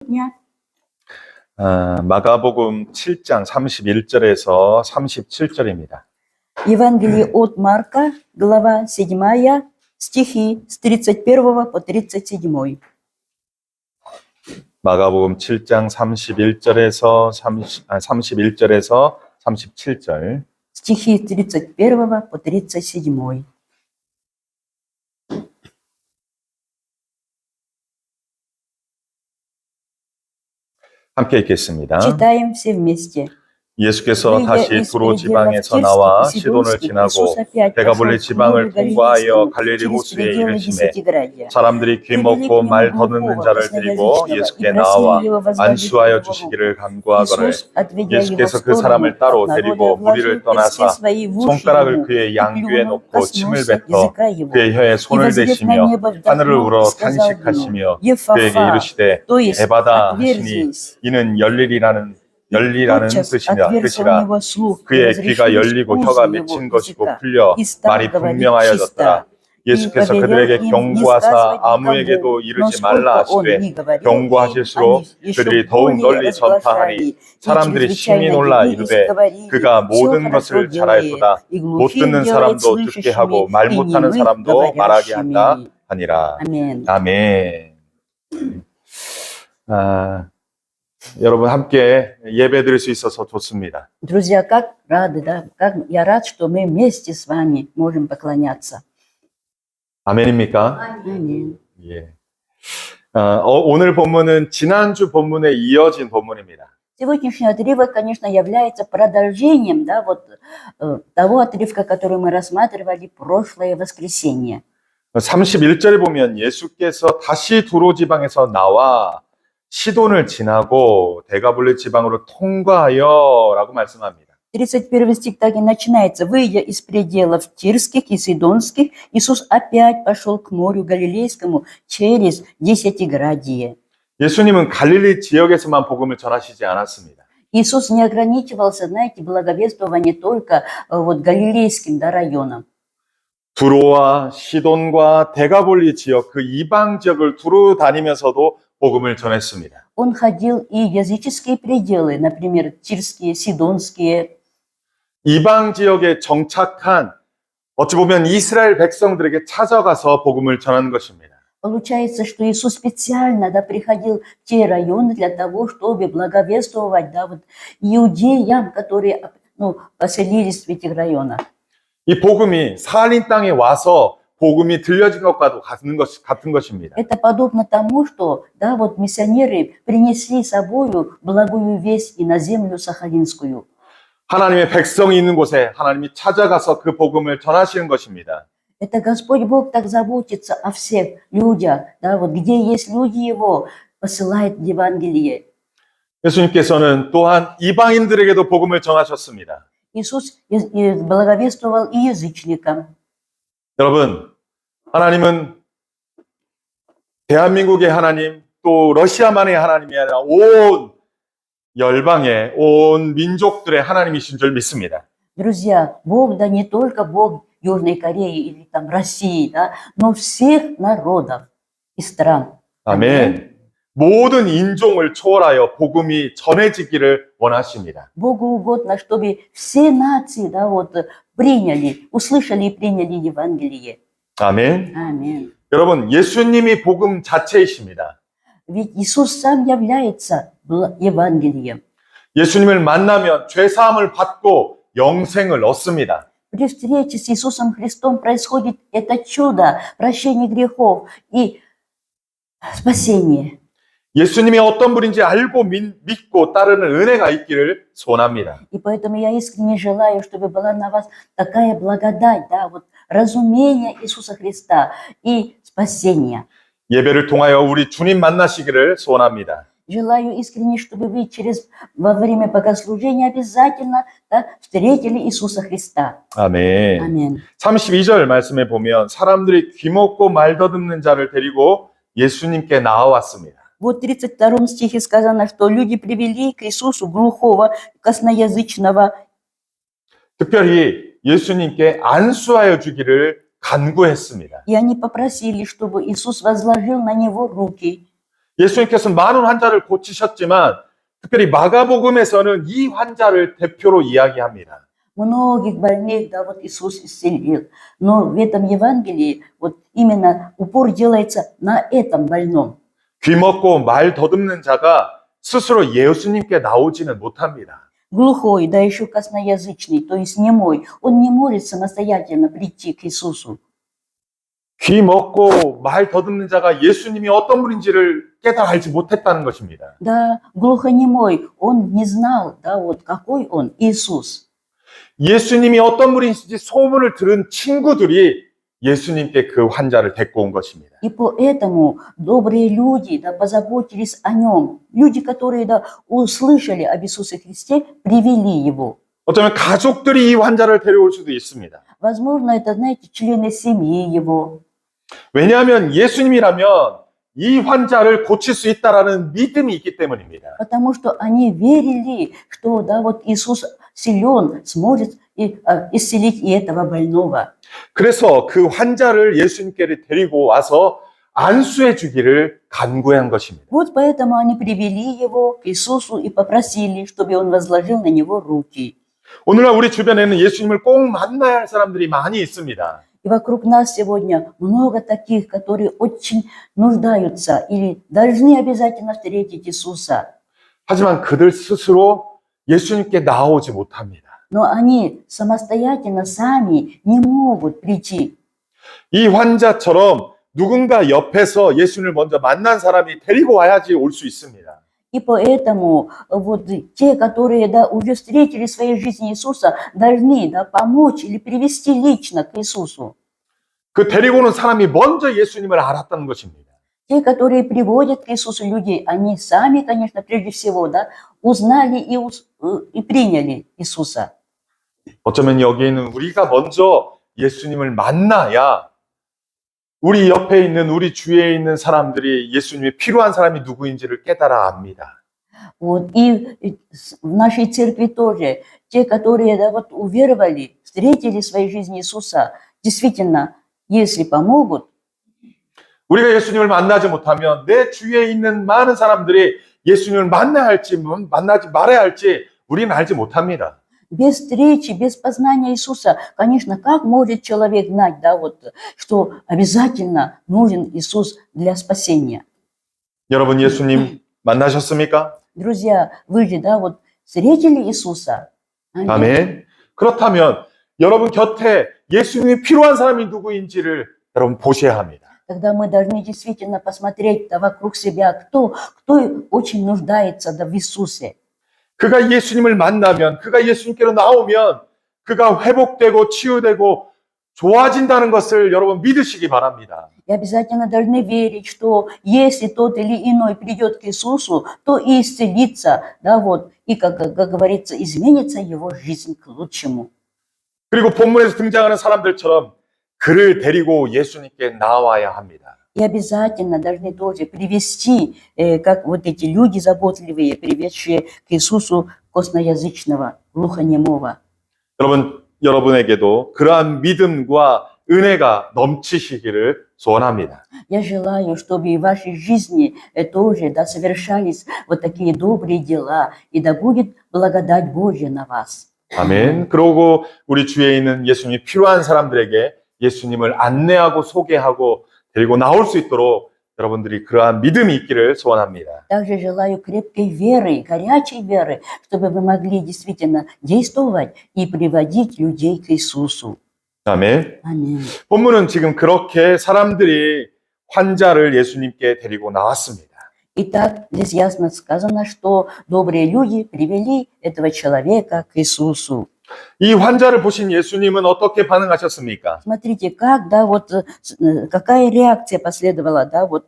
дня. 마가복음 7장 31절에서 37절입니다. Евангелие от Марка, глава 7, стихи с 31 по 37. 마가복음 7장 31절에서 37절. Стихи с 31 по 37. 함께 읽겠습니다. Читаем все вместе. 예수께서 다시 두로 지방에서 나와 시돈을 지나고 데가볼리 지방을 통과하여 갈릴리 호수에 이르시매 사람들이 귀 먹고 말 더듬는 자를 데리고 예수께 나와 안수하여 주시기를 간구하거늘 예수께서 그 사람을 따로 데리고 무리를 떠나사 손가락을 그의 양귀에 놓고 침을 뱉어 그의 혀에 손을 대시며 하늘을 우러 탄식하시며 그에게 이르시되 에바다 하시니 이는 열리라는 뜻이라 그의 귀가 열리고 혀가 맺힌 것이고 풀려 말이 분명하여졌더라. 예수께서 그들에게 경고하사 아무에게도 이르지 말라 하시되 경고하실수록 그들이 더욱 널리 전파하니 사람들이 심히 놀라 이르되 그가 모든 것을 잘하였도다. 못 듣는 사람도 듣게 하고 말 못하는 사람도 말하게 한다 하니라. 아멘. 여러분 함께 예배 드릴 수 있어서 좋습니다. Друзья, как рады, да? Как я рад, что мы вместе с вами можем поклоняться. 아멘입니까? Аминь. 예. 오늘 본문은 지난주 본문에 이어진 본문입니다. Сегодняшний отрывок, конечно, является продолжением, да, вот того отрывка, который мы рассматривали прошлое воскресенье. 31절에 보면 예수께서 다시 두로 지방에서 나와 시돈을 지나고 데가볼리 지방으로 통과하여라고 말씀합니다. 31 стих так и начинается. Выйдя из пределов Тирских и Сидонских, Иисус опять пошел к морю Галилейскому через Десятиградие. 예수님은 갈릴리 지역에서만 복음을 전하시지 않았습니다. Иисус не ограничивался, знаете, благовествованием только вот галилейским, да, районом. 두로와 시돈과 데가볼리 지역 그 이방 지역을 두루 다니면서도 복음을 전했습니다. Он ходил и языческие пределы, например, Тирские, Сидонские. 이방 지역에 정착한 어찌 보면 이스라엘 백성들에게 찾아가서 복음을 전하는 것입니다. Получается, что Иисус специально, да, приходил в те районы для того, чтобы благовествовать, да, вот иудеям, которые, поселились в этих районах. 이 복음이 사할린 땅에 와서 복음이 들려진 것과도 같은 것입니다. Это подобно тому, что, да, вот миссионеры принесли с собою благую весть и на землю Сахалинскую. 하나님의 백성이 있는 곳에 하나님이 찾아가서 그 복음을 전하시는 것입니다. Это Господь Бог так заботится о всех людях, да, вот где есть люди Его, посылает Евангелие. 예수님께서는 또한 이방인들에게도 복음을 전하셨습니다. Иисус благовествовал и язычникам. 여러분, 하나님은 대한민국의 하나님, 또 러시아만의 하나님이 아니라 온 열방의, 온 민족들의 하나님이신 줄 믿습니다. Друзья, Бог, да не только Бог Южной Кореи или там России, да, но всех народов и стран. 아멘. 모든 인종을 초월하여 복음이 전해지기를 원하십니다. Богу угодно, чтобы все нации, да, вот приняли, услышали и приняли Евангелие. 아멘. Аминь. 여러분, 예수님이 복음 자체이십니다. Ведь Иисус сам является Евангелием. 예수님을 만나면 죄 사함을 받고 영생을 얻습니다. При встрече с Иисусом Христом происходит это чудо, прощение грехов и спасение. 예수님이 어떤 분인지 알고 믿고 따르는 은혜가 있기를 소원합니다. И поэтому я искренне желаю, чтобы была на вас такая благодать, да, вот разумение Иисуса Христа и спасение. 예배를 통하여 우리 주님 만나시기를 소원합니다. Желаю искренне, чтобы вы во время богослужения обязательно, да, встретили Иисуса Христа. 아멘. 아멘. 32절 말씀에 보면 사람들이 귀먹고 말 더듬는 자를 데리고 예수님께 나와왔습니다. Вот в 32 стихе сказано, что люди привели к Иисусу глухого, косноязычного. 특별히 예수님께 안수하여 주기를 간구했습니다. И они попросили, чтобы Иисус возложил на него руки. 예수님께서는 많은 환자를 고치셨지만 특별히 마가복음에서는 이 환자를 대표로 이야기합니다. Многих больных, да, вот Иисус исцелил. Но в этом Евангелии вот именно упор делается на этом больном. 귀 먹고 말 더듬는 자가 스스로 예수님께 나오지는 못합니다. Глухой, да еще косноязычный, то есть немой, он не может самостоятельно прийти к Иисусу. 귀 먹고 말 더듬는 자가 예수님이 어떤 분인지를 깨달아 알지 못했다는 것입니다. Да, глухонемой, он не знал, да, вот какой он, Иисус. 예수님이 어떤 분인지 소문을 들은 친구들이 예수님께 그 환자를 데리고 온 것입니다. И поэтому добрые люди, да, позаботились о нем. Люди, которые, да, услышали об Иисусе Христе, привели его. 어쩌면 가족들이 이 환자를 데려올 수도 있습니다. Возможно, это, знаете, члены семьи его. 왜냐하면 예수님이라면 이 환자를 고칠 수 있다라는 믿음이 있기 때문입니다. Потому что они верили, что, да, вот Иисус силен, сможет исцелить и этого больного. 그래서 그 환자를 예수님께 데리고 와서 안수해 주기를 간구한 것입니다. Вот поэтому они привели его к Иисусу и попросили, чтобы он возложил на него руки. 오늘날 우리 주변에는 예수님을 꼭 만나야 할 사람들이 많이 있습니다. И вокруг нас сегодня много таких, которые очень нуждаются или должны обязательно встретить Иисуса. 하지만 그들 스스로 예수님께 나오지 못합니다. Но они самостоятельно сами не могут прийти. 이 환자처럼 누군가 옆에서 예수님을 먼저 만난 사람이 데리고 와야지 올 수 있습니다. И поэтому вот те, которые, да, уже встретили в своей жизни Иисуса, должны, да, помочь или привести лично к Иисусу. 그 데리고 오는 사람이 먼저 예수님을 알았다는 것입니다. Те, которые приводят к Иисусу людей, они сами, конечно, прежде всего, да, узнали и приняли Иисуса. 어쩌면 여기에 있는 우리가 먼저 예수님을 만나야 우리 옆에 있는 우리 주위에 있는 사람들이 예수님이 필요한 사람이 누구인지를 깨달아 압니다. Вот. И в нашей церкви тоже те, которые, да, вот, уверовали, встретили в своей жизни Иисуса, действительно, если помогут, 우리가 예수님을 만나지 못하면 내 주위에 있는 많은 사람들이 예수님을 만나야 할지 만나지 말아야 할지 우리는 알지 못합니다. без встречи, без познания Иисуса, конечно, как может человек знать, да, вот, что обязательно нужен Иисус для спасения? 여러분 예수님 만나셨습니까? Друзья, вы же, да, вот, встретили Иисуса? Аминь. 아멘. 그렇다면 여러분 곁에 예수님이 필요한 사람이 누구인지를 여러분 보셔야 합니다. Тогда мы должны действительно посмотреть, да, вокруг себя, кто очень нуждается, да, в Иисусе. 그가 예수님을 만나면, 그가 예수님께로 나오면 그가 회복되고 치유되고 좋아진다는 것을 여러분 믿으시기 바랍니다. И обязательно должны верить, что если тот или иной придет к Иисусу, то и исцелится, да, вот, и, как говорится, изменится его жизнь к лучшему. 그리고 본문에서 등장하는 사람들처럼 그를 데리고 예수님께 나와야 합니다. И обязательно должны тоже привести, как вот эти люди заботливые, приведшие к Иисусу косноязычного, глухонемого. 여러분에게도 그러한 믿음과 은혜가 넘치시기를 소원합니다. Я желаю, чтобы и в вашей жизни тоже, да, совершались вот такие добрые дела, и да будет благодать Божья на вас. 아멘. 그러고 우리 주위에 있는 예수님이 필요한 사람들에게 예수님을 안내하고 소개하고 데리고 나올 수 있도록 여러분들이 그러한 믿음이 있기를 소원합니다. Также желаю крепкой веры, горячей веры, чтобы вы могли действительно действовать и приводить людей к Иисусу. 아멘. Аминь. 본문은 지금 그렇게 사람들이 환자를 예수님께 데리고 나왔습니다. Итак, здесь ясно сказано, что добрые люди привели этого человека к Иисусу. 이 환자를 보신 예수님은 어떻게 반응하셨습니까? Смотрите, как, да, вот, какая реакция последовала, да, вот,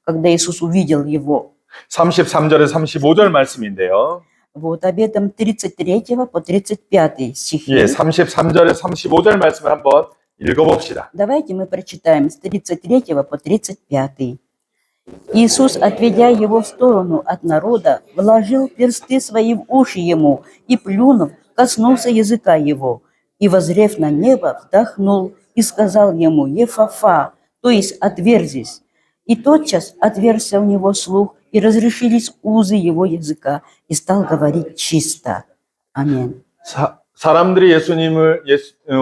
когда Иисус увидел его. 33절에 35절 말씀인데요. Вот об этом 33 по 35 стихи. 예, 33절에 35절 말씀을 한번 읽어봅시다. Давайте мы прочитаем с 33 по 35. Иисус, отведя его в сторону от народа, вложил персты свои в уши ему и, плюнув, коснулся языка его, и, воззрев на небо, вдохнул и сказал ему: «Ефафа», то есть «отверзись». И тотчас отверзся у него слух, и разрешились узы его языка, и стал говорить чисто. Аминь. 사람들이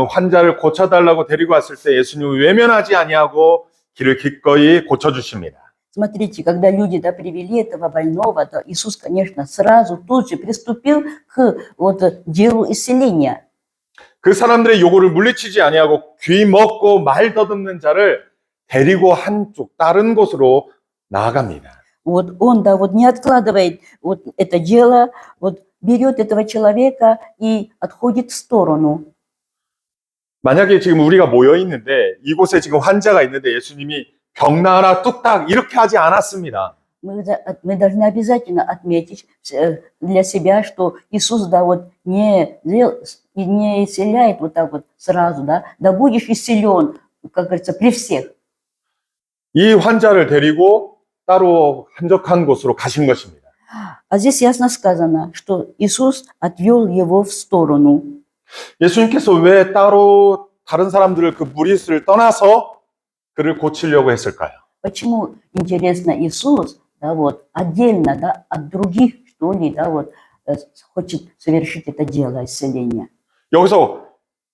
환자를 고쳐달라고 데리고 왔을 때 예수님은 외면하지 아니하고 길을 기꺼이 고쳐주십니다. Смотрите, когда люди привели этого больного, то Иисус, конечно, сразу тут же приступил к делу исцеления. 그 사람들의 요구를 물리치지 아니하고 귀 먹고 말 더듬는 자를 데리고 한쪽 다른 곳으로 나아갑니다. Он, не откладывает это дело, берет этого человека и отходит в сторону. 만약에 지금 우리가 모여 있는데 이곳에 지금 환자가 있는데 예수님이 병 나아라 뚝딱 이렇게 하지 않았습니다. Мы должны обязательно отметить для себя, что Иисус, не исцеляет сразу, да будешь исцелен, как говорится, при всех. 이 환자를 데리고 따로 한적한 곳으로 가신 것입니다. А здесь ясно сказано, что Иисус отвел его в сторону. 예수님께서 왜 따로 다른 사람들을 그 무리수를 떠나서 그를 고치려고 했을까요? Почему, интересно, Иисус, отдельно, от других, хочет совершить это дело исцеления? 여기서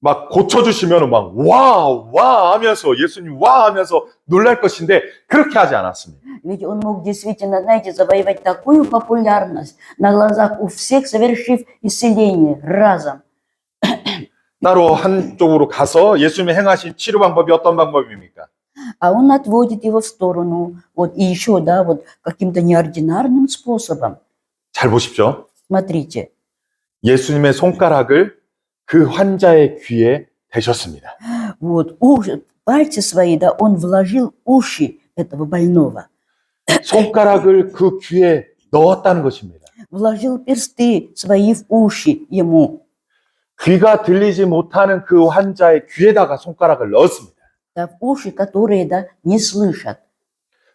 막 고쳐주시면 막 와 하면서 예수님 와 하면서 놀랄 것인데 그렇게 하지 않았습니다. Ведь он мог действительно, завоевать такую популярность на глазах у всех, совершив исцеление разом. 따로 한쪽으로 가서 예수님이 행하신 치료 방법이 어떤 방법입니까? А он отводит его в сторону, и еще, каким-то неординарным способом. 잘 보십시오. Смотрите. 예수님의 손가락을 그 환자의 귀에 대셨습니다. Пальцы свои, он вложил уши этого больного. 손가락을 그 귀에 넣었다는 것입니다. Вложил персты свои в уши ему. 귀가 들리지 못하는 그 환자의 귀에다가 손가락을 넣었습니다. В уши, которые, не слышат.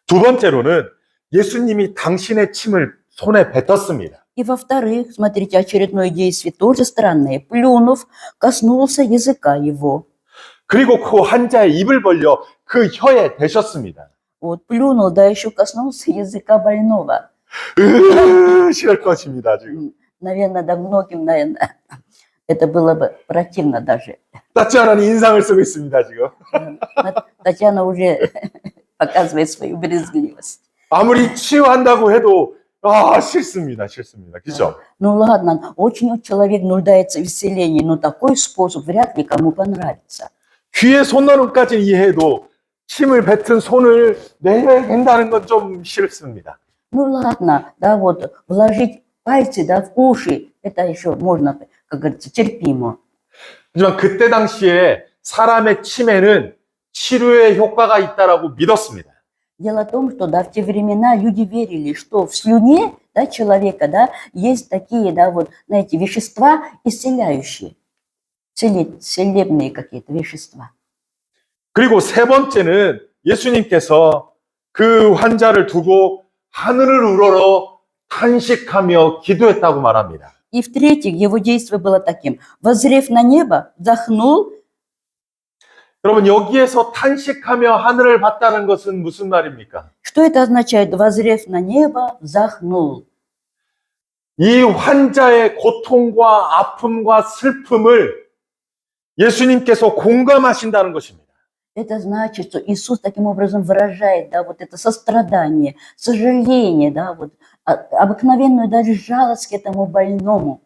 두 번째로는 예수님이 당신의 침을 손에 뱉었습니다. И во-вторых, смотрите, очередное действие тоже странное. Плюнув, коснулся языка его. 그리고 그 환자의 입을 벌려 그 혀에 대셨습니다. Плюнул, еще коснулся языка больного. 싫을 것입니다, 지금. Наверное, многим, это было бы противно даже. 따찌아는 인상을 쓰고 있습니다, 지금. Татьяна уже показывает свою брезгливость. 아무리 치유한다고 해도 싫습니다. 그죠? Ну ладно, очень человек нуждается в исцелении, но такой способ вряд ли кому понравится. 귀에 손 넣는 까지는 이해해도 침을 뱉은 손을 내뱉는다는 건 좀 싫습니다. Ну ладно, вложить пальцы, в уши, это еще можно, как говорится, терпимо. 하지만 그때 당시에 사람의 침에는 치료의 효과가 있다라고 믿었습니다. Дело в том, что, в те времена люди верили, что в слюне, человека, есть такие, знаете, вещества исцеляющие, целебные какие-то вещества. 그리고 세 번째는 예수님께서 그 환자를 두고 하늘을 우러러 탄식하며 기도했다고 말합니다. И в-третьих, его действие было таким. Воззрев на небо, вздохнул. 여러분, 여기에서 탄식하며 하늘을 봤다는 것은 무슨 말입니까? Что это означает? Воззрев на небо, вздохнул. 이 환자의 고통과 아픔과 슬픔을 예수님께서 공감하신다는 것입니다. Это значит, что Иисус таким образом выражает, это сострадание, сожаление, обыкновенную даже жалость к этому больному.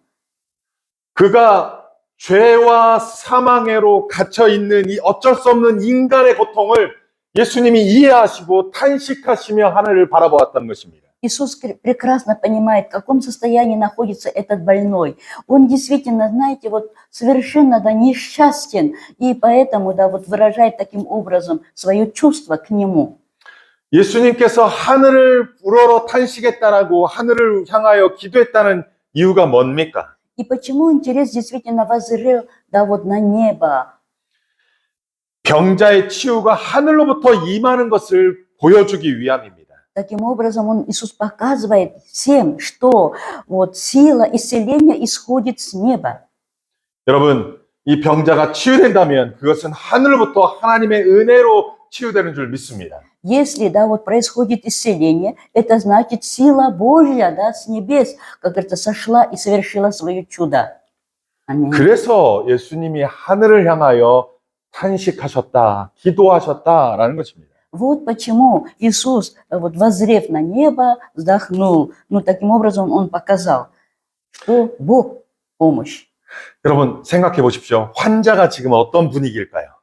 그가 죄와 사망에로 갇혀 있는 이 어쩔 수 없는 인간의 고통을 예수님이 이해하시고 탄식하시며 하늘을 바라보았다는 것입니다. Иисус прекрасно понимает, в каком состоянии находится этот больной. Он действительно, знаете, совершенно несчастен, и поэтому, выражает таким образом свое чувство к нему. 예수님께서 하늘을 우러러 탄식했다라고 하늘을 향하여 기도했다는 이유가 뭡니까? И почему интерес действительно воззрел, на небо? 병자의 치유가 하늘로부터 임하는 것을 보여주기 위함입니다. Таким образом, Иисус показывает всем, что сила исцеления исходит с неба. 여러분, 이 병자가 치유된다면 그것은 하늘로부터 하나님의 은혜로 치유되는 줄 믿습니다. Если, да, вот происходит исцеление, это значит сила Божья, да, с небес, как говорится, сошла и совершила свое чудо. Аминь. 그래서 예수님이 하늘을 향하여 탄식하셨다, 기도하셨다라는 것입니다. Вот почему Иисус, вот воззрев на небо, вздохнул. Ну, таким образом он показал, что Бог помощь. 여러분 생각해 보십시오. 환자가 지금 어떤 분위기일까요?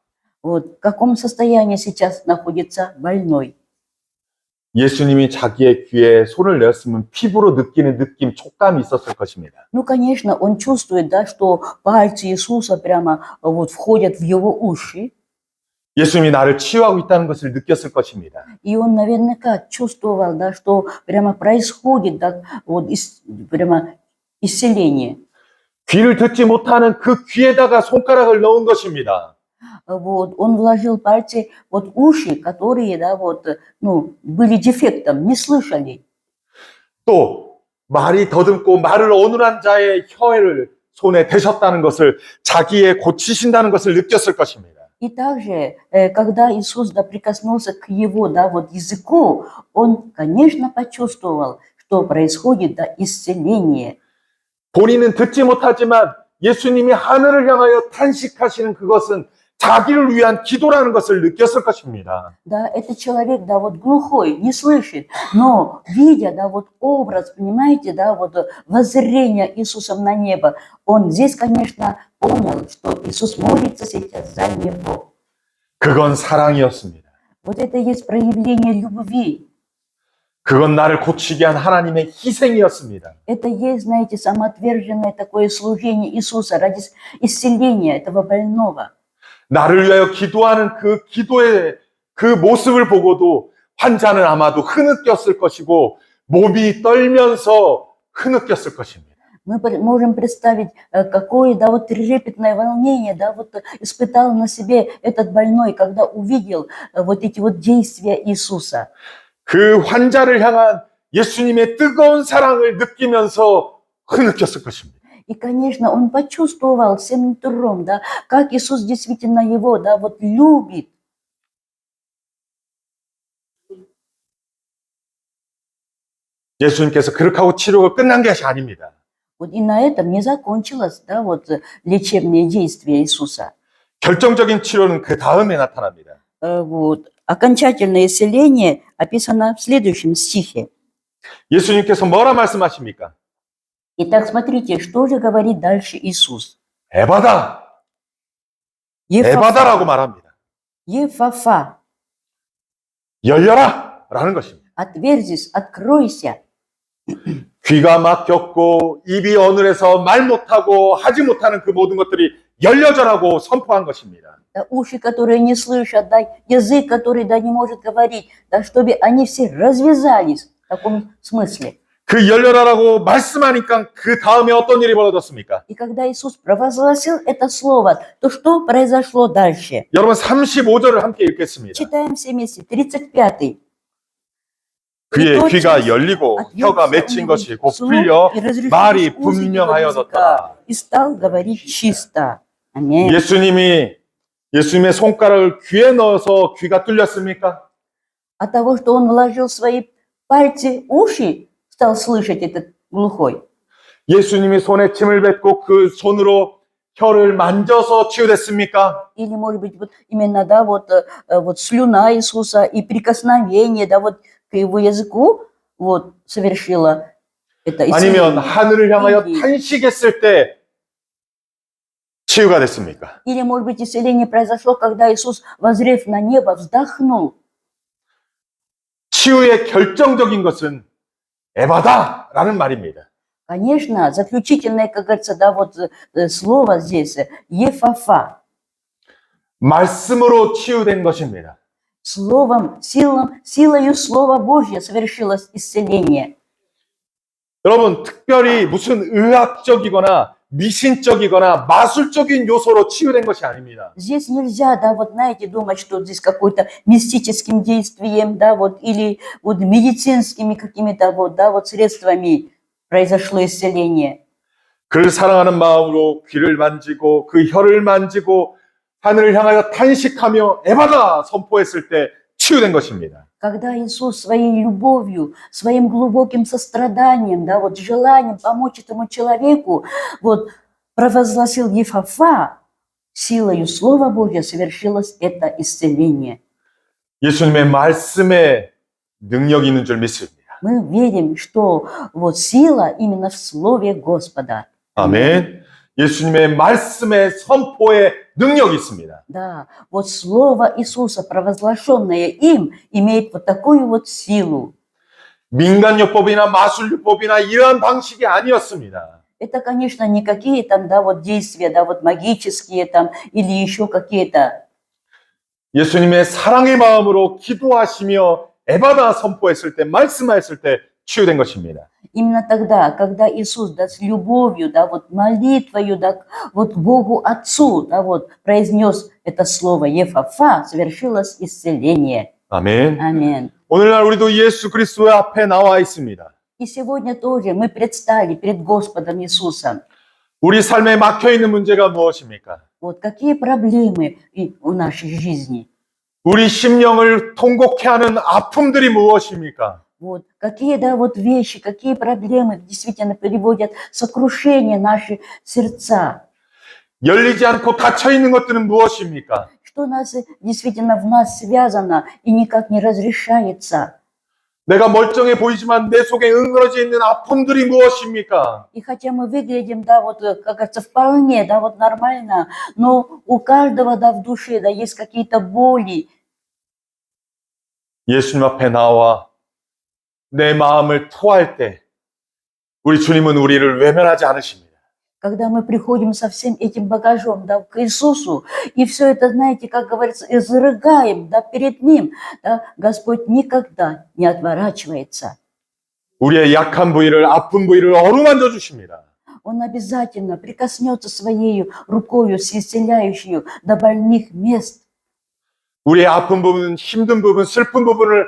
Вот в каком состоянии сейчас находится больной. 예수님이 자기의 귀에 손을 내었으면 피부로 느끼는 느낌, 촉감이 있었을 것입니다. Ну, конечно, он чувствует, да, что пальцы Иисуса прямо вот входят в его уши. 예수님이 나를 치유하고 있다는 것을 느꼈을 것입니다. И он наверняка чувствовал, да, что прямо происходит, да, вот прямо исцеление. 귀를 듣지 못하는 그 귀에다가 손가락을 넣은 것입니다. Вот, он вложил пальцы вот уши, которые, да, вот, ну, были дефектом, не слышали. 또 말이 더듬고 말을 어눌한 자의 혀를 손에 대셨다는 것을 자기의 고치신다는 것을 느꼈을 것입니다. И также, когда Иисус, да, прикоснулся к его, да, вот языку, он, конечно, почувствовал, что происходит, да, исцеление. 본인은 듣지 못하지만 예수님이 하늘을 향하여 탄식하시는 그것은 자기를 위한 기도라는 것을 느꼈을 것입니다. Да, этот человек, да, вот глухой, не слышит, но видя, да, вот образ, понимаете, да, вот воззрение Иисусом на небо, он здесь, конечно, понял, что Иисус молится сейчас за него. 그건 사랑이었습니다. Вот это есть проявление любви. 그건 나를 고치게 한 하나님의 희생이었습니다. Это есть, знаете, самоотверженное такое служение Иисуса ради исцеления этого больного. 나를 위하여 기도하는 그 기도의 그 모습을 보고도 환자는 아마도 흐느꼈을 것이고 몸이 떨면서 흐느꼈을 것입니다. Мы можем представить, какое, да, вот трепетное волнение, да, вот испытал на себе этот больной, когда увидел вот эти вот действия Иисуса. 그 환자를 향한 예수님의 뜨거운 사랑을 느끼면서 흐느꼈을 것입니다. И, конечно, он почувствовал всем нутром, да, как Иисус действительно его, да, вот любит. 예수님께서 그렇게 하고 치료가 끝난 것이 아닙니다. Вот и на этом не закончилось, да, вот лечебные действия Иисуса. 결정적인 치료는 그 다음에 나타납니다. Вот. Окончательное исцеление описано в следующем стихе. 예수님께서 뭐라 말씀하십니까? Итак, смотрите, что же говорит дальше Иисус. 에바다! Ефафа. 에바다라고 말합니다. Ефафа. 열려라! 라는 것입니다. Отверзись, откройся. 귀가 막혔고 입이 어눌해서 말 못하고 하지 못하는 그 모든 것들이 열려져라고 선포한 것입니다. Да, уши, которые не слышат, да, язык, который, да, не может говорить, да, чтобы они все развязались в таком смысле. 그 열려라라고 말씀하니까 그 다음에 어떤 일이 벌어졌습니까? И когда Иисус провозгласил это слово, то что произошло дальше? 여러분 35절을 함께 읽겠습니다. Читаем все вместе. 35-й. 그의 귀가 열리고 혀가 맺힌 것이 곧 풀려 말이 분명하여졌다. И стал говорить чисто. Аминь. 예수님의 손가락을 귀에 넣어서 귀가 뚫렸습니까? От того, что он вложил свои пальцы в уши, стал слышать этот глухой. 예수님이 손에 침을 뱉고 그 손으로 혀를 만져서 치유됐습니까? Или, может быть, вот именно, да, вот слюна Иисуса и прикосновение, да, вот к его языку, вот, совершило это 아니면 исцеление. 하늘을 향하여 탄식했을 때 치유가 됐습니까? Или, может быть, исцеление произошло, когда Иисус, воззрев на небо, вздохнул. 치유의 결정적인 것은 에바다라는 말입니다. Конечно, заключительное, как говорится, да, вот слово здесь, ефафа. 말씀으로 치유된 것입니다. Словом, силою Слова Божьего совершилось исцеление. 여러분, 특별히 무슨 의학적이거나 미신적이거나 마술적인 요소로 치유된 것이 아닙니다. Здесь нельзя, да, вот знаете, думать, что здесь какой-то мистическим действием, да, вот, или вот медицинскими какими-то вот, да, вот средствами произошло исцеление. 그를 사랑하는 마음으로 귀를 만지고 그 혀를 만지고 하늘을 향하여 탄식하며 에바다 선포했을 때 치유된 것입니다. когда Иисус своей любовью, своим глубоким состраданием, да, вот желанием помочь этому человеку, вот провозгласил Ефафа, силою Слова Божьего совершилось это исцеление. 예수님의 말씀에 능력이 있는 줄 믿습니다. Мы верим, что вот сила именно в Слове Господа. 아멘. 예수님의 말씀의 선포에 능력이 있습니다. Да, вот Слово Иисуса, провозглашенное им, имеет вот такую вот силу. 민간요법이나 마술요법이나 이러한 방식이 아니었습니다. Это, конечно, не какие там, да, вот действия, да, вот магические там или еще какие-то. 예수님의 사랑의 마음으로 기도하시며 에바다 선포했을 때, 말씀하였을 때 치유된 것입니다. Именно тогда, когда Иисус, да, с любовью, да, вот молитвою, да, вот Богу Отцу, да, вот произнес это слово Ефафа, совершилось исцеление. 아멘. Аминь. 오늘날 우리도 예수 그리스도의 앞에 나와 있습니다. И сегодня тоже мы предстали перед Господом Иисусом. 우리 삶에 막혀 있는 문제가 무엇입니까? Вот какие проблемы у нашей жизни? 우리 심령을 통곡해 하는 아픔들이 무엇입니까? Вот какие, да, вот вещи, какие проблемы действительно приводят сокрушение наши сердца? 열리지 않고 닫혀 있는 것들은 무엇입니까? Что нас действительно в нас связано и никак не разрешается? 내가 멀쩡해 보이지만 내 속에 응어러져 있는 아픔들이 무엇입니까? И хотя мы выглядим, да, вот, как говорится, вполне, да, вот нормально, но у каждого, да, в душе, да, есть какие-то боли. 예수님 앞에 나와 내 마음을 토할 때 우리 주님은 우리를 외면하지 않으십니다. Когда мы приходим со всем этим багажом, да, к Иисусу, и все это, знаете, как говорится, изрыгаем, да, перед Ним, да, Господь никогда не отворачивается. 우리의 약한 부위를, 아픈 부위를 어루만져 주십니다. Он обязательно прикоснется своей рукою, исцеляющей до больных мест. 우리의 아픈 부분, 힘든 부분, 슬픈 부분을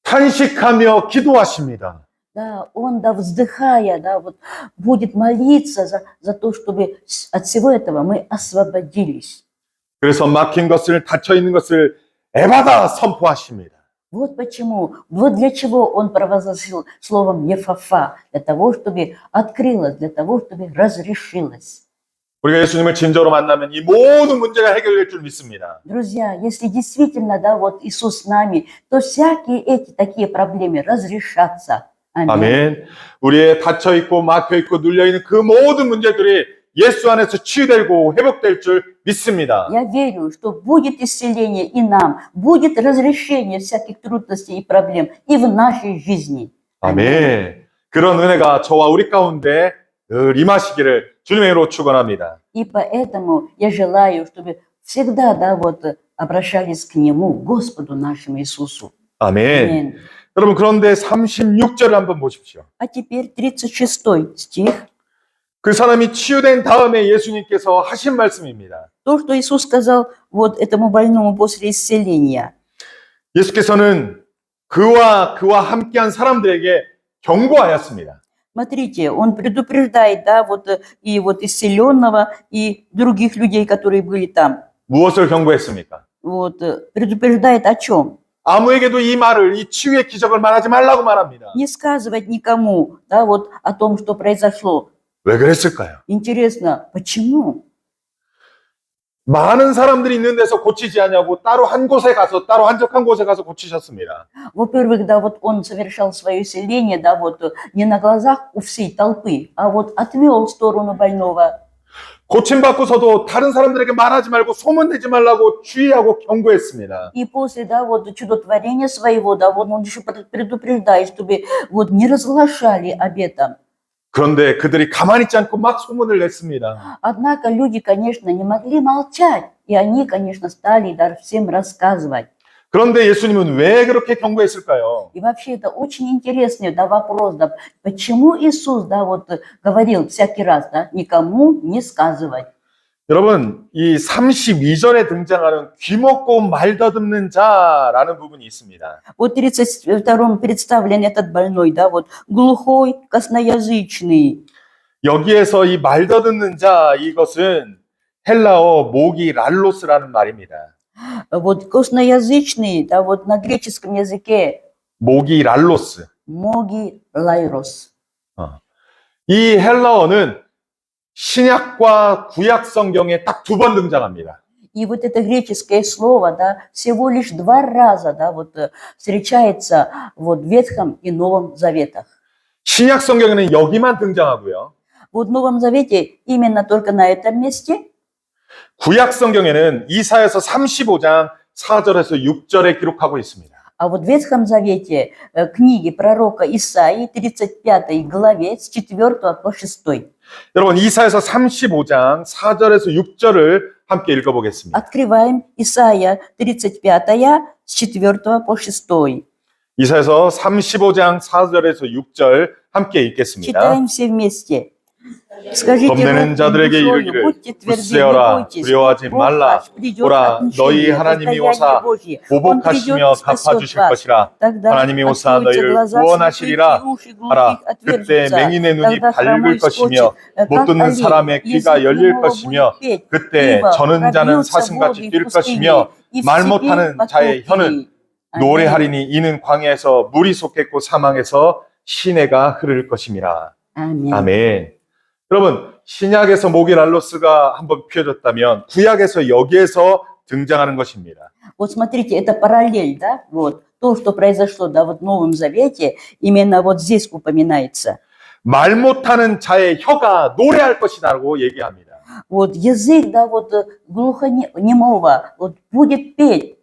탄식하며 기도하십니다. Да, он, да, вздыхая, да, вот, будет молиться за то, чтобы от всего этого мы освободились. 그래서 막힌 것을, 닫혀 있는 것을 에바다 선포하십니다. Вот почему, вот для чего он провозгласил словом Ефафа, для того, чтобы открылось, для того, чтобы разрешилось. 우리가 예수님을 진정으로 만나면 이 모든 문제가 해결될 줄 믿습니다. Друзья, если действительно, да, вот Иисус с нами, то всякие эти такие проблемы разрешатся. Аминь. 아멘. 우리의 닫혀 있고 막혀 있고 눌려 있는 그 모든 문제들이 예수 안에서 치유되고 회복될 줄 믿습니다. Я верю, что будет исцеление и нам, будет разрешение всяких трудностей и проблем и в нашей жизни. 아멘. 그런 은혜가 저와 우리 가운데 늘 임하시기를 주님의 이름으로 축원합니다. И поэтому я желаю, чтобы всегда, да, вот обращались к Нему, Господу нашему Иисусу. 아멘. Аминь. 여러분 그런데 36절을 한번 보십시오. А теперь 36 стих. 그 사람이 치유된 다음에 예수님께서 하신 말씀입니다. То, что Иисус сказал вот этому больному после исцеления. 예수께서는 그와 함께한 사람들에게 경고하였습니다. Смотрите, он предупреждает, да, вот и вот исцеленного, и других людей, которые были там. 무엇을 경고했습니까? Вот предупреждает о чем? 아무에게도 이 말을, 이 치유의 기적을 말하지 말라고 말합니다. Не сказывать никому, да, вот о том, что произошло. 왜 그랬을까요? Интересно, почему? 많은 사람들이 있는 데서 고치지 않냐고 따로 한 곳에 가서, 따로 한적한 곳에 가서 고치셨습니다. Во-первых, да, вот он совершал свое исцеление, да, вот не на глазах у всей толпы, а вот отвел в сторону больного. 고침받고서도 다른 사람들에게 말하지 말고 소문내지 말라고 주의하고 경고했습니다. И после, да, вот чудотворения своего, да, вот он еще предупреждает, чтобы вот не разглашали об этом. 그런데 그들이 가만히 있지 않고 막 소문을 냈습니다. Однако люди, конечно, не могли молчать, и они, конечно, стали даже всем рассказывать. 그런데 예수님은 왜 그렇게 경고했을까요? И вообще это очень интересный, да, вопрос, да, почему Иисус, да, вот говорил всякий раз, да, никому не сказывать. 여러분, 이 32절에 등장하는 귀먹고 말 더듬는 자라는 부분이 있습니다. Вот в 32-м представлен этот больной, да, вот глухой, косноязычный. 여기에서 이 말 더듬는 자, 이것은 헬라어 모기 랄로스라는 말입니다. Вот косноязычный, да, вот на греческом языке 목이 랄로스. моги лайрос. 이 헬라어는 신약과 구약 성경에 딱 2번 등장합니다. И вот это греческое слово, да, всего лишь 2 раза, да, вот встречается вот в Ветхом и Новом Заветах. 신약 성경에는 여기만 등장하고요. Вот в Новом Завете именно только на этом месте, 구약 성경에는 이사야서 35장 4절에서 6절에 기록하고 있습니다. а вот в Ветхом Завете книги пророка Исаии, 35 главе, с 4 по 6. 여러분 이사야서 35장 4절에서 6절을 함께 읽어보겠습니다. Открываем Исаия 35, с 4 по 6. 이사야서 35장 4절에서 6절 함께 읽겠습니다. Читаем все вместе. Скажите 겁내는 자들에게 이르기를 굳세어라 두려워하지 말라 보라 너희 하나님이 오사 보복하시며 갚아주실 것이라 하나님이 오사 너희를 구원하시리라 하라 그때 맹인의 눈이 밝을 것이며 못 듣는 사람의 귀가 열릴 것이며 그때 저는 자는 사슴같이 뛸 것이며 말 못하는 자의 혀는 노래하리니 이는 광야에서 물이 솟겠고 사망에서 시내가 흐를 것임이라. 아멘. 여러분 신약에서 모기 랄로스가 한번 피워졌다면 구약에서 여기에서 등장하는 것입니다. Вот смотрите, это параллель, да, вот то, что произошло, да, вот в Новом Завете, именно вот здесь упоминается. 말 못하는 자의 혀가 노래할 것이라고 얘기합니다. Вот язык, да, вот глухонемого, вот будет петь.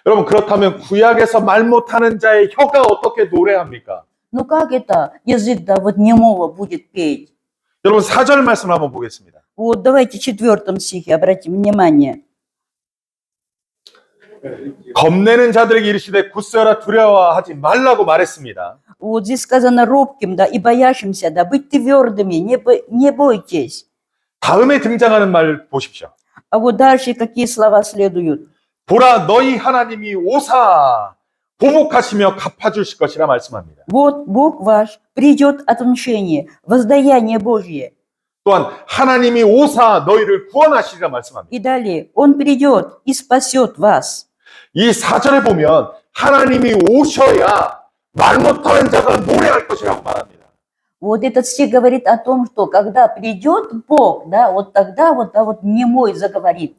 여러분 그렇다면 구약에서 말 못하는 자의 혀가 어떻게 노래합니까? Ну как это язык, да, вот немого будет петь? 여러분 4절 말씀 한번 보겠습니다. Вот давайте в 4 стихе обратим внимание. 겁내는 자들에게 이르시되 굳세어라 두려워하지 말라고 말했습니다. Вот здесь сказано робким, да, и боящимся, да, быть твердыми, не бойтесь. 다음에 등장하는 말 보십시오. А вот дальше какие слова следуют? 보라 너희 하나님이 오사 보복하시며 갚아주실 것이라 말씀합니다. Вот Бог ваш придет отмщение, воздаяние Божье. 또한 하나님이 오사 너희를 구원하시리라 말씀합니다. И далее, Он придет и спасет вас. 이 4절에 보면 하나님이 오셔야 말 못하는 자가 노래할 것이라고 말합니다. Вот этот стих говорит о том, что когда придет Бог, да, вот тогда вот, да, вот немой заговорит.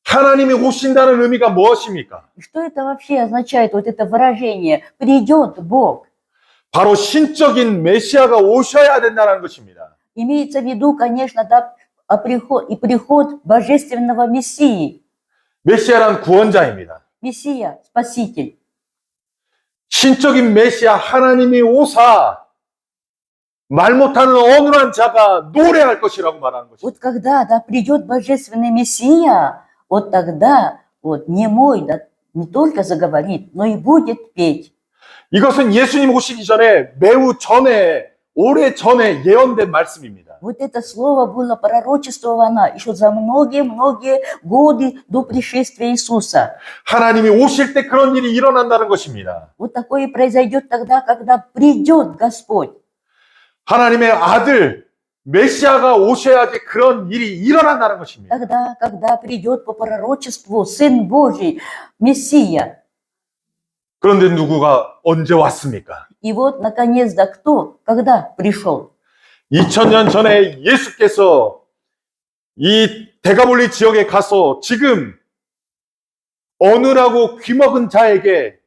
하나님이 오신다는 의미가 무엇입니까? Что это вообще означает, вот это выражение «придет Бог»? 바로 신적인 메시아가 오셔야 된다는 것입니다. Имеется в виду, конечно, да, приход божественного Мессии. 메시아란 구원자입니다. Мессия, Спаситель. 신적인 메시아 하나님이 오사 말 못하는 어눌한 자가 노래할 것이라고 말하는 것입니다. Вот когда, да, придет божественный Мессия, вот тогда вот немой, да, не только заговорит, но и будет петь. 이것은 예수님 오시기 전에 매우 전에 오래 전에 예언된 말씀입니다. Вот это слово было пророчествовано еще за многие-многие годы до пришествия Иисуса. 하나님이 오실 때 그런 일이 일어난다는 것입니다. Вот такое произойдет тогда, когда придет Господь. 하나님의 아들 메시아가 오셔야지 그런 일이 일어난다는 것입니다. Тогда, когда придет по пророчеству Сын Божий, Мессия. 그런데 누구가 언제 왔습니까? И вот, наконец, да кто, когда пришел? 2000년 전에 예수께서 이 데가볼리 지역에 가서 지금 어느라고 귀먹은 자에게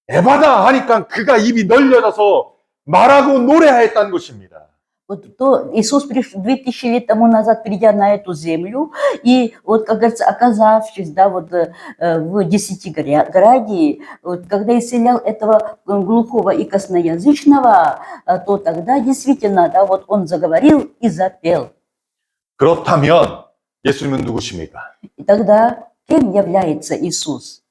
에바다 하니까 그가 입이 널려져서 말하고 노래하였다는 것입니다. Вот то Иисус пришел 2000 лет тому назад, придя на эту землю, и вот, как говорится, оказавшись, да, вот в Десятиграде, вот, когда исцелял этого глухого и косноязычного, то тогда действительно, да, вот он заговорил и запел. 그렇다면 예수님은 누구십니까? И тогда кем является Иисус?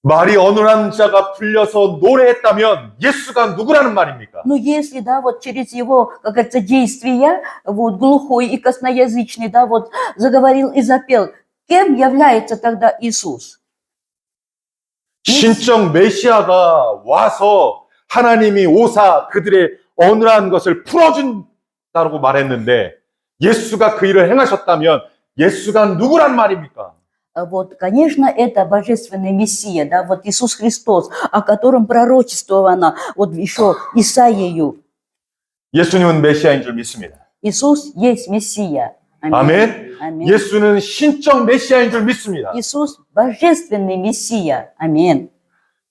말이 어눌한 자가 풀려서 노래했다면 예수가 누구라는 말입니까? Ну, если, да, вот через его, как говорится, действия, вот, глухой и косноязычный, да, вот, заговорил и запел, кем является тогда Иисус? 신적 메시아가 와서 하나님이 오사 그들의 어눌한 것을 풀어준다고 말했는데 예수가 그 일을 행하셨다면 예수가 누구란 말입니까? Вот, конечно, это божественный Мессия, да, вот Иисус Христос, о котором пророчествовано вот еще Исаией. 예수님은 메시아인 줄 믿습니다. Иисус есть Мессия. 아멘. Аминь. 예수는 신적 메시아인 줄 믿습니다. Иисус божественный Мессия. Аминь.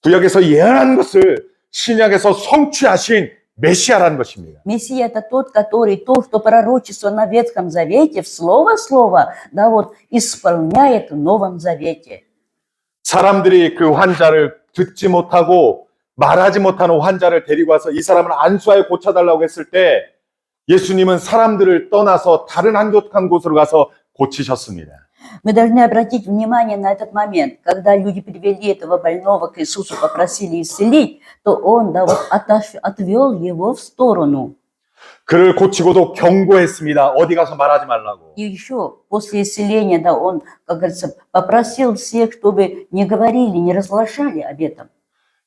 구약에서 예언한 것을 신약에서 성취하신 메시아라는 것입니다. Мессия это тот, который то, что пророчество на Ветхом Завете, в слово, да, вот исполняет в Новом Завете. 사람들이 그 환자를 듣지 못하고 말하지 못하는 환자를 데리고 와서 이 사람을 안수하여 고쳐달라고 했을 때 예수님은 사람들을 떠나서 다른 한적한 곳으로 가서 고치셨습니다. Мы должны обратить внимание на этот момент, когда люди привели этого больного к Иисусу, попросили исцелить, то он, да, вот отвел его в сторону. 그를 고치고도 경고했습니다. 어디 가서 말하지 말라고. И еще после исцеления, да, он, как говорится, попросил всех, чтобы не говорили, не разглашали об этом.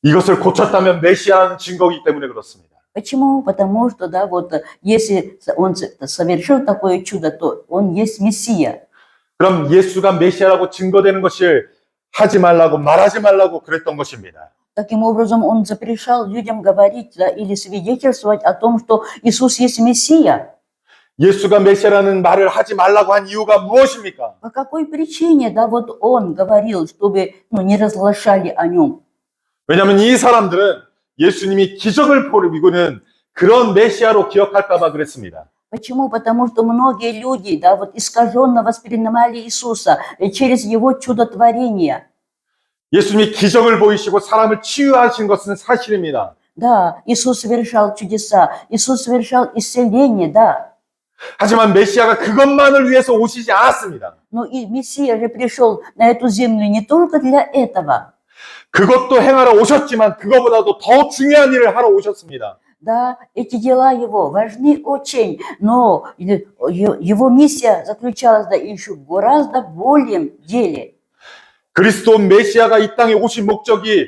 이것을 고쳤다면 메시아는 증거이기 때문에 그렇습니다. Почему? Потому что, да, вот, если он совершил такое чудо, то он есть Мессия. 그럼 예수가 메시아라고 증거되는 것을 하지 말라고 말하지 말라고 그랬던 것입니다. Таким образом, он запрещал людям говорить, да, или свидетельствовать о том, что Иисус есть Мессия. 예수가 메시아라는 말을 하지 말라고 한 이유가 무엇입니까? По какой причине, да, вот он говорил, чтобы, не разглашали о нем? 왜냐하면 이 사람들은 예수님이 기적을 보이고는 그런 메시아로 기억할까 봐 그랬습니다. Почему? Потому что многие люди, да, вот искаженно воспринимали Иисуса через его чудотворение. 예수님이 기적을 보이시고 사람을 치유하신 것은 사실입니다. Да, Иисус совершал чудеса, Иисус совершал исцеление, да. 하지만 메시아가 그것만을 위해서 오시지 않았습니다. Но и Мессия же пришел на эту землю не только для этого. 그것도 행하러 오셨지만 그거보다도 더 중요한 일을 하러 오셨습니다. Да, эти дела его важны очень, но его миссия заключалась, да, еще в гораздо более деле. 그리스도 메시아가 이 땅에 오신 목적이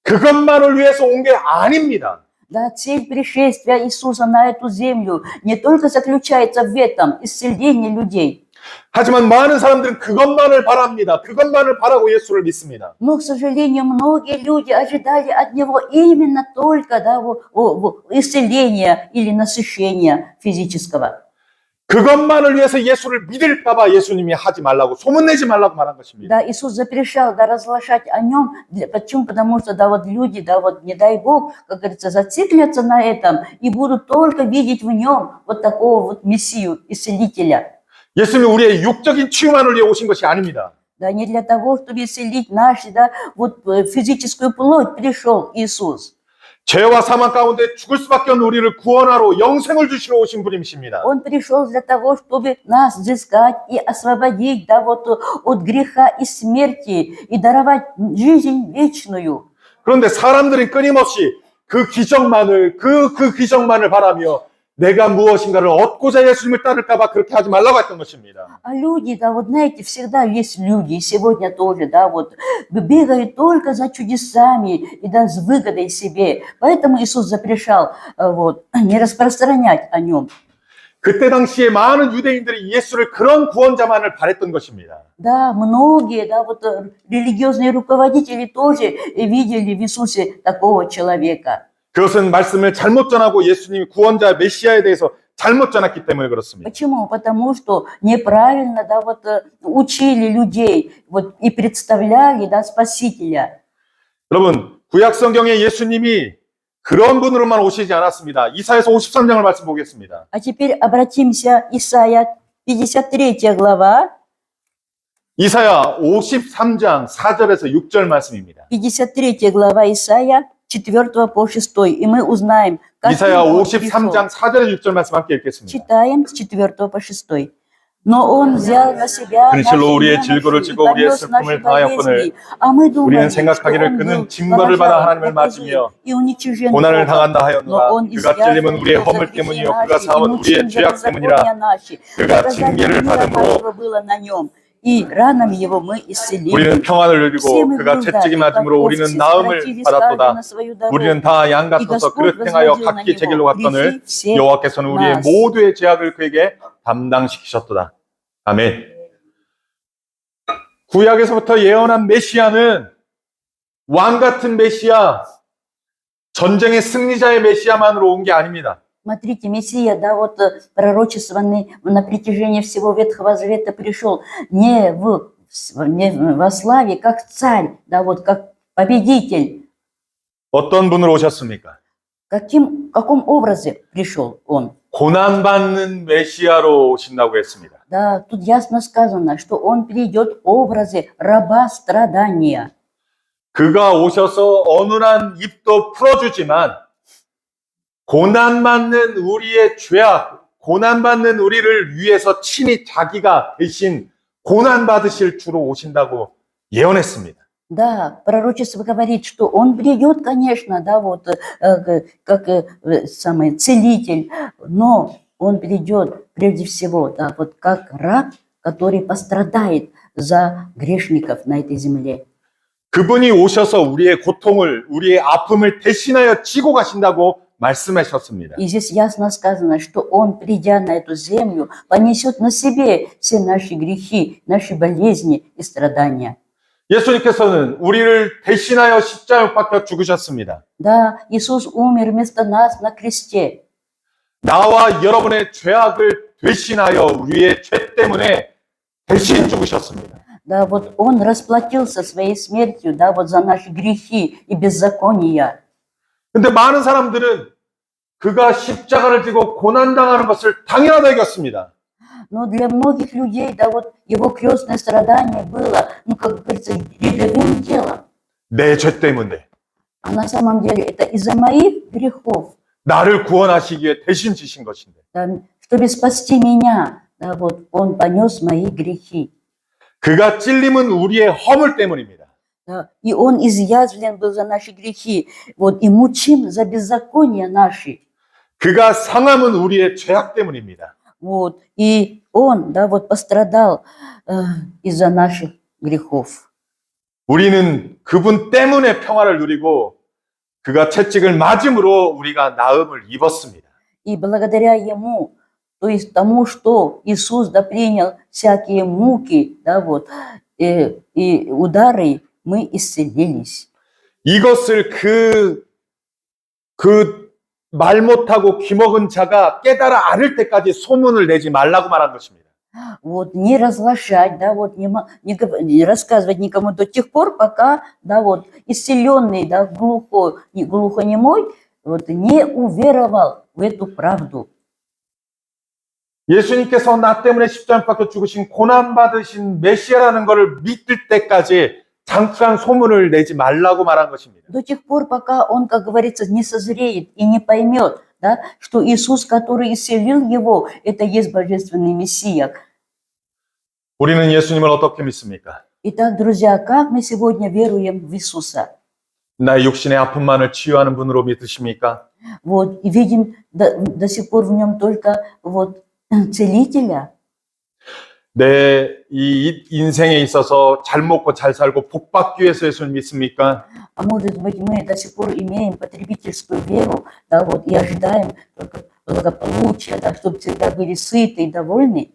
그것만을 위해서 온 게 아닙니다. Да, цель пришествия Иисуса на эту землю не только заключается в этом исцелении людей. 하지만 많은 사람들은 그것만을 바랍니다. 그것만을 바라고 예수를 믿습니다. Но, к сожалению, многие люди ожидали от Него именно только, да, исцеления или насыщения физического. 그것만을 위해서 예수를 믿을까 봐 예수님이 하지 말라고 소문내지 말라고 말한 것입니다. Да, Иисус запрещал, да, разглашать о Нем. Почему? Потому что, да, вот люди, да, вот не дай Бог, как говорится, зациклятся на этом и будут только видеть в Нем вот такого вот Мессию, исцелителя. 예수님이 우리의 육적인 치유만을 위해 오신 것이 아닙니다. Да, не для того, чтобы исцелить нашу, да, вот физическую плоть пришел Иисус. 죄와 사망 가운데 죽을 수밖에 없는 우리를 구원하러 영생을 주시러 오신 분이십니다. Он пришел для того, чтобы нас взыскать и освободить, да, вот от греха и смерти и даровать жизнь вечную. 그런데 사람들은 끊임없이 그 기적만을 바라며 내가 무엇인가를 얻고자 예수님을 따를까 봐 그렇게 하지 말라고 했던 것입니다. А люди, да, вот знаете, всегда есть люди, и сегодня тоже, да, вот бегают только за чудесами и да, с выгодой себе. Поэтому Иисус запрещал вот, не распространять о Нем. 그때 당시에 많은 유대인들이 예수를 그런 구원자만을 바랬던 것입니다. Да, многие, да, вот религиозные руководители тоже видели в Иисусе такого человека. 그것은 말씀을 잘못 전하고 예수님이 구원자 메시아에 대해서 잘못 전했기 때문에 그렇습니다. Почему? Потому что неправильно, да, вот учили людей, вот и представляли, да, Спасителя. 여러분, 구약 성경에 예수님이 그런 분으로만 오시지 않았습니다. 이사야서 53장을 말씀 보겠습니다. А теперь обратимся, Исайя, 53 глава, 이사야 53장 4절에서 6절 말씀입니다. 53 глава Исайя, 4 по 6, и мы узнаем, как 이사야 он 53장 4절에 6절 말씀 함께 읽겠습니다. Читаем с 4 по 6. Но он взял на себя 그는 실로 наши 우리의 немощи 질고를 и 지고 우리의 понес 슬픔을 наши 당하였거늘 болезни. А мы думали, 우리는 생각하기를 что он 그는 был 징벌을 받아 поражен, 하나님을 наказуем 맞으며 и уничижен 고난을 Богом. 당한다 Но 하였노라. он 그가 извязан 찔림은 우리의 за 허물 грехи 때문이요 наши 그가 и 상함은 우리의 мучим за 죄악 때문이라. беззакония наши. 그가 Наказание 징계를 мира 받음으로 нашего было на нем, и ранами его мы исцелили. 우리는 평안을 Все 누리고 мы 그가 채찍이 блуждали, 맞음으로 как 우리는 овцы, 나음을 совратились каждый 받았도다. на свою дорогу. 우리는 다 양 И 같아서 Господь 그릇 행하여 возложил на 각기 제 길로 него 갔거늘 грехи всех 여호와께서는 우리의 нас. 모두의 죄악을 그에게 담당시키셨도다. 아멘. 구약에서부터 예언한 메시아는 왕 같은 메시아, 전쟁의 승리자의 메시아만으로 온 게 아닙니다. Смотрите, Мессия, да, вот пророчествованный на протяжении всего Ветхого Завета пришел не во славе, как царь, да, вот как победитель. 어떤 분으로 오셨습니까? В каком образе пришел он? 고난받는 메시아로 오신다고 했습니다. Да, тут ясно сказано, что он придет в образе раба страдания. 그가 오셔서 어눌한 입도 풀어주지만 고난받는 우리의 죄악, 고난받는 우리를 위해서 친히 자기가 대신 고난받으실 주로 오신다고 예언했습니다. Да, пророчество говорит, что он придет, конечно, да, вот как самый целитель, но он придет прежде всего, да, вот как раб, который пострадает за грешников на этой земле. 그분이 오셔서 우리의 고통을, 우리의 아픔을 대신하여 지고 가신다고 말씀하셨습니다. И здесь ясно сказано, что он, придя на эту землю, понесет на себе все наши грехи, наши болезни и страдания. 예수님께서는 우리를 대신하여 십자가에 박혀 죽으셨습니다. Да, Иисус умер вместо нас на кресте. 나와 여러분의 죄악을 대신하여 우리의 죄 때문에 대신 죽으셨습니다. Да, вот Он расплатился своей смертью, да, вот за наши грехи и беззакония. 근데 많은 사람들은 그가 십자가를 지고 고난당하는 것을 당연하다 여겼습니다. Но для многих людей, да, вот Его крестное страдание было, ну, как говорится, рядовым делом. 내 죄 때문에 А на самом деле это из-за моих грехов, 나를 구원하시기 위해 대신 지신 것인데 да, чтобы спасти меня, да, вот Он понес мои грехи. 그가 찔림은 우리의 허물 때문입니다. Да, и Он изъязвлен был за наши грехи, вот, и мучим за беззакония наши. 그가 상함은 우리의 죄악 때문입니다. Вот, и Он, да, вот пострадал из-за наших грехов. 우리는 그분 때문에 평화를 누리고 그가 채찍을 맞음으로 우리가 나음을 입었습니다. И благодаря Ему, то есть тому, что Иисус, да, принял всякие муки, да, вот, и удары, мы исцелились. 이것을 말 못하고 귀먹은 자가 깨달아 알을 때까지 소문을 내지 말라고 말한 것입니다. Вот, не разглашать, да, вот, не рассказывать никому до тех пор, пока, да, вот, исцеленный, да, глухонемой, вот, не уверовал в эту правду. 예수님께서 나 때문에 십자가에 박혀 죽으신 고난받으신 메시아라는 것을 믿을 때까지 장수한 소문을 내지 말라고 말한 것입니다. До тех пор, пока он, как говорится, не созреет и не поймет, да, что Иисус, который исцелил его, это есть божественный Мессия. 우리는 예수님을 어떻게 믿습니까? Итак, друзья, как мы сегодня веруем в Иисуса? 나의 육신의 아픔만을 치유하는 분으로 믿으십니까? Вот, и видим до сих пор в нем только вот целителя. 내 이 인생에 있어서 잘 먹고 잘 살고 복 받기 위해서 예수님 믿습니까? А может быть, мы до сих пор имеем потребительскую веру, да, вот, и ожидаем только благополучия, да, чтобы всегда были сыты и довольны.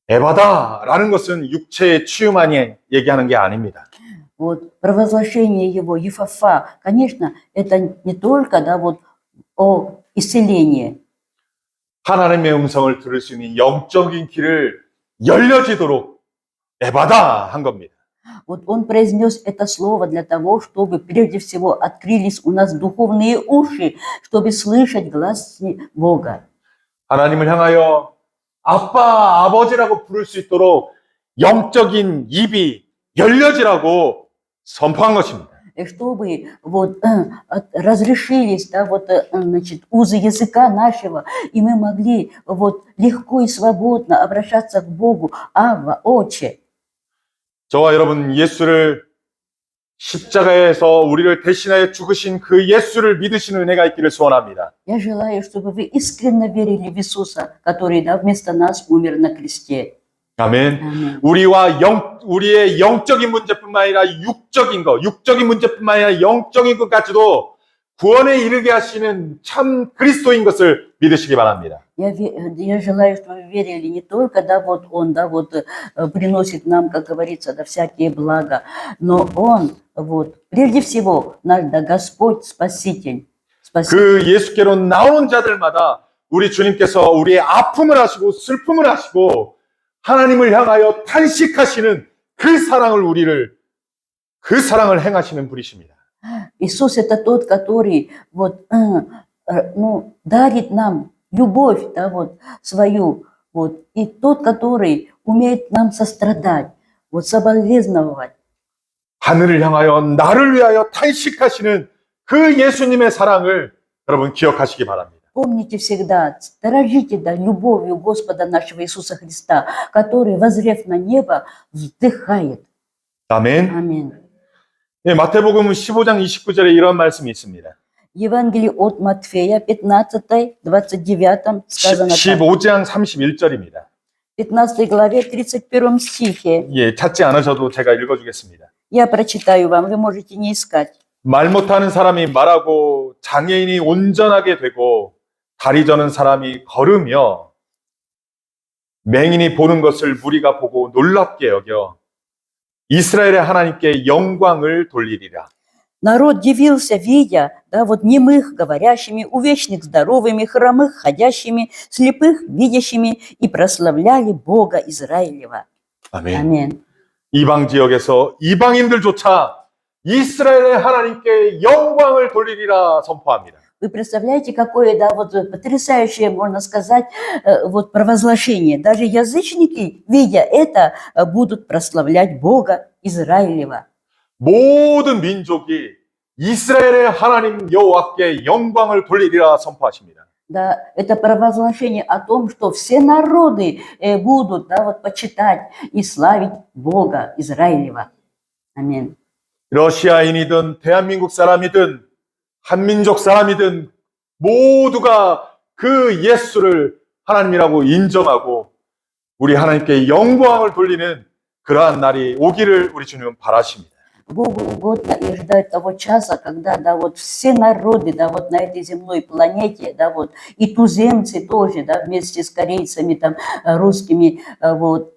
에바다라는 것은 육체의 치유만이 얘기하는 게 아닙니다. Вот, провозглашение его, Ефафа, конечно, это не только, да, вот, о исцелении. 하나님의 음성을 들을 수 있는 영적인 길을 열려지도록 에바다 한 겁니다. Вот он произнес это слово для того, чтобы прежде всего открылись у нас духовные уши, чтобы слышать глаз Бога. 하나님을 향하여 아빠, 아버지라고 부를 수 있도록 영적인 입이 열려지라고 선포한 것입니다. Чтобы вот разрешились, да, вот, значит, узы языка нашего, и мы могли вот легко и свободно обращаться к Богу, Авва, Отче. 저와 여러분 예수를 십자가에서 우리를 대신하여 죽으신 그 예수를 믿으시는 은혜가 있기를 소원합니다. Я желаю, чтобы вы искренне верили в Иисуса, который, да, вместо нас умер на кресте. 아멘. 우리의 영적인 문제뿐만 아니라 육적인 문제뿐만 아니라 영적인 것까지도 구원에 이르게 하시는 참 그리스도인 것을 믿으시기 바랍니다. Я желаю, чтобы вы верили не только, да, вот Он, да, вот приносит нам, как говорится, да, всякие блага, но Он, вот, прежде всего, наш, да, Господь, Спаситель. 그 예수께로 나오는 자들마다 우리 주님께서 우리의 아픔을 하시고 슬픔을 하시고 하나님을 향하여 탄식하시는 그 사랑을 행하시는 분이십니다. Иисус это тот, который вот, ну, дарит нам любовь, да, вот, свою, вот, и тот, который умеет нам сострадать, вот, соболезновать. 하늘을 향하여 나를 위하여 탄식하시는 그 예수님의 사랑을 여러분 기억하시기 바랍니다. Помните всегда, дорожите, да, любовью Господа нашего Иисуса Христа, который, воззрев на небо, вздыхает. 아멘. Аминь. 예, 마태복음 15장 29절에 이런 말씀이 있습니다. Евангелие от Матфея, 15, 29 сказано так. 15장 31절입니다. 15 главе, 31 стихе. 예, 찾지 않으셔도 제가 읽어주겠습니다. Я прочитаю вам, вы можете не искать. 말 못하는 사람이 말하고 장애인이 온전하게 되고 다리 저는 사람이 걸으며 맹인이 보는 것을 무리가 보고 놀랍게 여겨 이스라엘의 하나님께 영광을 돌리리라. Народ дивился, видя, да, вот немых говорящими, увечных здоровыми, хромых ходящими, слепых видящими, и прославляли Бога Израилева. 아멘. Аминь. 이방 지역에서 이방인들조차 이스라엘의 하나님께 영광을 돌리리라 선포합니다. Вы представляете, какое, да, вот потрясающее, можно сказать, вот провозглашение. Даже язычники, видя это, будут прославлять Бога Израилева. 모든 민족이 이스라엘의 하나님 여호와께 영광을 돌리리라 선포하십니다. Да, это провозглашение о том, что все народы будут, да, вот почитать и славить Бога Израилева. Аминь. 러시아인이든 대한민국 사람이든 한민족 사람이든 모두가 그 예수를 하나님이라고 인정하고 우리 하나님께 영광을 돌리는 그러한 날이 오기를 우리 주님은 바라십니다. Богу угодно и ждать того часа, когда, да, вот все народы, да, вот на этой земной планете, да, вот и туземцы тоже, да, вместе с корейцами, там, русскими, вот,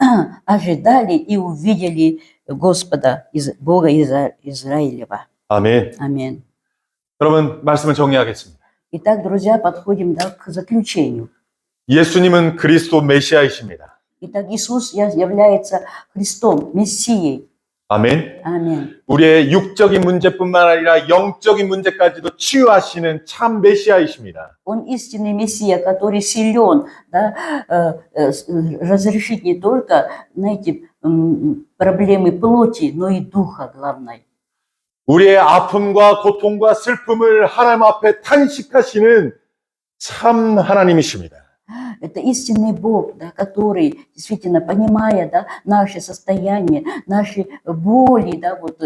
ожидали и увидели Господа, Бога Израилева. 아멘. Аминь. 여러분, 말씀을 정리하겠습니다. Итак, друзья, подходим, да, к заключению. 예수님은 그리스도 메시아이십니다. Итак, Иисус является Христом, Мессией. 아멘. Аминь. 우리의 육적인 문제뿐만 아니라 영적인 문제까지도 치유하시는 참 메시아이십니다. Он истинный Мессия, который силен, да, разрешить не только, знаете, проблемы плоти, но и духа, главное. 우리의 아픔과 고통과 슬픔을 하나님 앞에 탄식하시는 참 하나님이십니다. Это истинный Бог, да, который, действительно, понимая, да, наше состояние, наши боли, да, вот,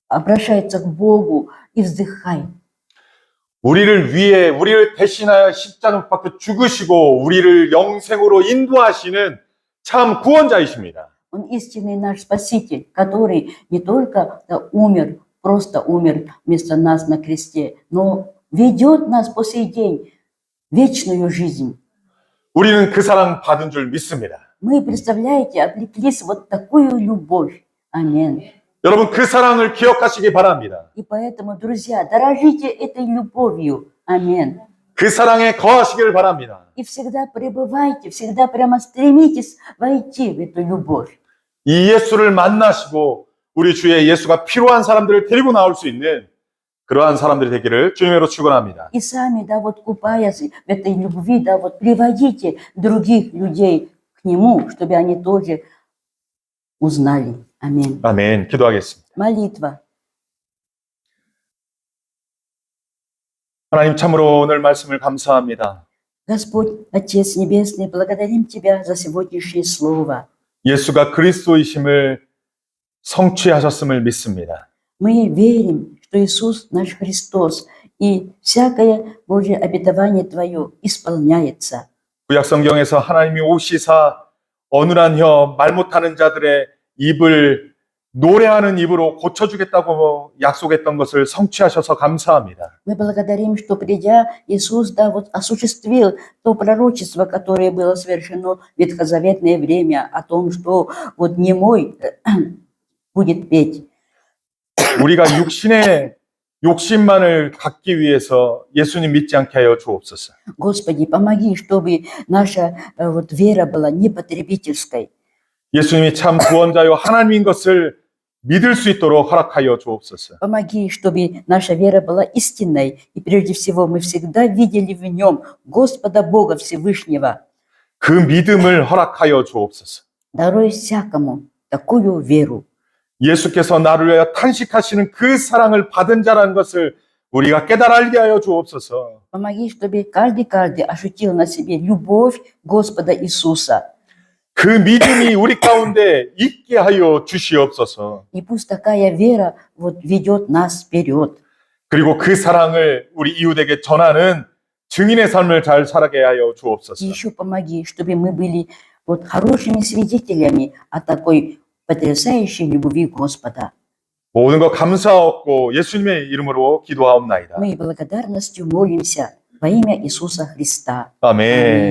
обращается к Богу и вздыхает. 우리를 위해, 우리를 대신하여 십자가 밖에 죽으시고 우리를 영생으로 인도하시는 참 구원자이십니다. Он истинный наш Спаситель, который не только, да, умер, просто умер вместо нас на кресте, но ведет нас по сей день в вечную жизнь. 우리는 그 사랑 받은 줄 믿습니다. Мы, представляете, облеклись вот такую любовь. Аминь. 여러분 그 사랑을 기억하시기 바랍니다. И поэтому, друзья, дорожите этой любовью. Аминь. 그 사랑에 거하시길 바랍니다. И всегда пребывайте, всегда прямо стремитесь войти в эту любовь. 이 예수를 만나시고 우리 주의 예수가 필요한 사람들을 데리고 나올 수 있는 그러한 사람들이 되기를 주님으로 축원합니다. И сами, да, вот купаясь в этой любви, да, вот приводите других людей к Нему, чтобы они тоже узнали. Аминь. 아멘. 기도하겠습니다. Молитва. 하나님 참으로 오늘 말씀을 감사합니다. Господь, Отец Небесный, благодарим Тебя за сегодняшнее слово. 예수가 그리스도이심을 성취하셨음을 믿습니다. Мы верим, что Иисус наш Христос, и всякое Божье обетование Твое исполняется. 구약 성경에서 하나님이 오시사 어눌한 혀, 말 못하는 자들의 입을 노래하는 입으로 고쳐주겠다고 약속했던 것을 성취하셔서 감사합니다. Мы благодарим, что придя, Иисус, да, вот осуществил то пророчество, которое было совершено в ветхозаветное время, о том, что вот немой будет петь. 우리가 육신의 욕심만을 갖기 위해서 예수님 믿지 않게 하여 주옵소서. Господи, помоги, чтобы наша вот вера была не потребительской. 예수님이 참 구원자요 하나님인 것을 믿을 수 있도록 허락하여 주옵소서. Помоги, чтобы наша вера была истинной, и прежде всего мы всегда видели в нем Господа Бога Всевышнего. 그 믿음을 허락하여 주옵소서. Даруй всякому такую веру. 예수께서 나를 위하여 탄식하시는 그 사랑을 받은 자라는 것을 우리가 깨달아 알게 하여 주옵소서. Помоги, чтобы каждый ощутил на себе любовь Господа Иисуса. 그 믿음이 우리 가운데 있게 하여 주시옵소서. И пусть такая вера вот ведет нас вперед. 그리고 그 사랑을 우리 이웃에게 전하는 증인의 삶을 잘 살게 하여 주옵소서. И еще помоги, чтобы мы были вот хорошими свидетелями о такой потрясающей любви Господа. 모든 것 감사하고 예수님의 이름으로 기도하옵나이다. Мы благодарностью молимся во имя Иисуса Христа. 아멘.